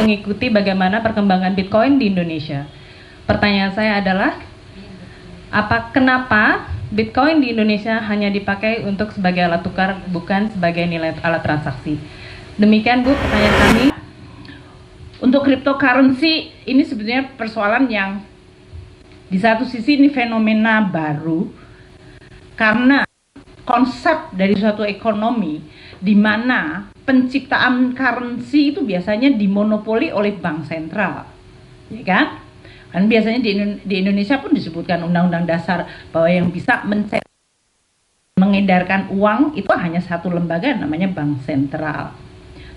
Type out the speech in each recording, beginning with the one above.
mengikuti bagaimana perkembangan Bitcoin di Indonesia. Pertanyaan saya adalah, kenapa Bitcoin di Indonesia hanya dipakai untuk sebagai alat tukar, bukan sebagai nilai alat transaksi? Demikian Bu, pertanyaan kami. Untuk cryptocurrency, ini sebetulnya persoalan yang di satu sisi ini fenomena baru, karena konsep dari suatu ekonomi di mana penciptaan currency itu biasanya dimonopoli oleh bank sentral, ya kan? Kan biasanya di Indonesia pun disebutkan Undang-Undang Dasar bahwa yang bisa mengedarkan uang itu hanya satu lembaga, namanya bank sentral.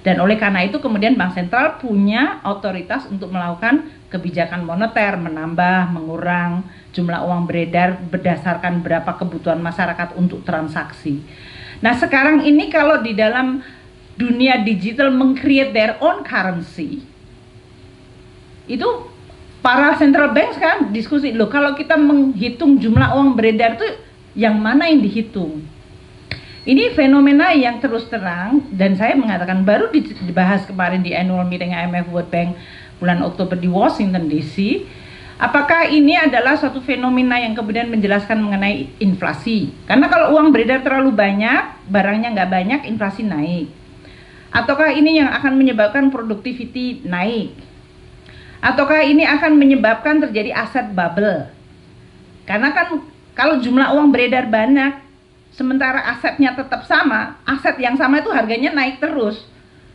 Dan oleh karena itu kemudian bank sentral punya otoritas untuk melakukan kebijakan moneter, menambah, mengurang jumlah uang beredar berdasarkan berapa kebutuhan masyarakat untuk transaksi. Nah sekarang ini kalau di dalam dunia digital meng-create their own currency, itu para central bank sekarang diskusi, loh kalau kita menghitung jumlah uang beredar itu yang mana yang dihitung? Ini fenomena yang terus terang, dan saya mengatakan baru dibahas kemarin di annual meeting IMF World Bank bulan Oktober di Washington DC. Apakah ini adalah suatu fenomena yang kemudian menjelaskan mengenai inflasi? Karena kalau uang beredar terlalu banyak, barangnya nggak banyak, inflasi naik. Ataukah ini yang akan menyebabkan productivity naik? Ataukah ini akan menyebabkan terjadi aset bubble? Karena kan kalau jumlah uang beredar banyak, sementara asetnya tetap sama, aset yang sama itu harganya naik terus.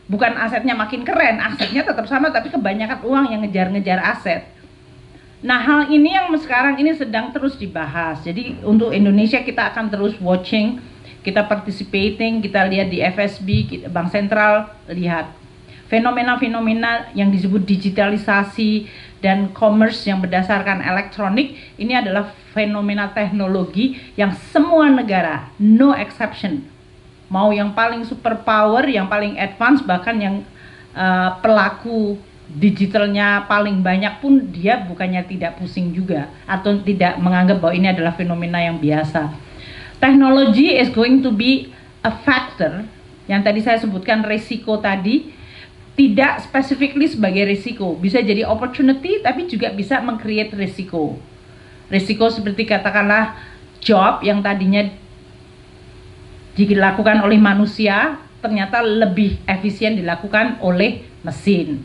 Bukan asetnya makin keren, asetnya tetap sama tapi kebanyakan uang yang ngejar-ngejar aset. Nah hal ini yang sekarang ini sedang terus dibahas. Jadi untuk Indonesia kita akan terus watching, kita participating, kita lihat di FSB, Bank Sentral lihat fenomena-fenomena yang disebut digitalisasi dan commerce yang berdasarkan elektronik. Ini adalah fenomena teknologi yang semua negara, no exception, mau yang paling superpower, yang paling advance, bahkan yang pelaku digitalnya paling banyak pun dia bukannya tidak pusing juga atau tidak menganggap bahwa ini adalah fenomena yang biasa. Technology is going to be a factor yang tadi saya sebutkan, resiko tadi tidak specifically sebagai risiko, bisa jadi opportunity tapi juga bisa meng-create risiko. Risiko seperti katakanlah job yang tadinya dilakukan oleh manusia ternyata lebih efisien dilakukan oleh mesin.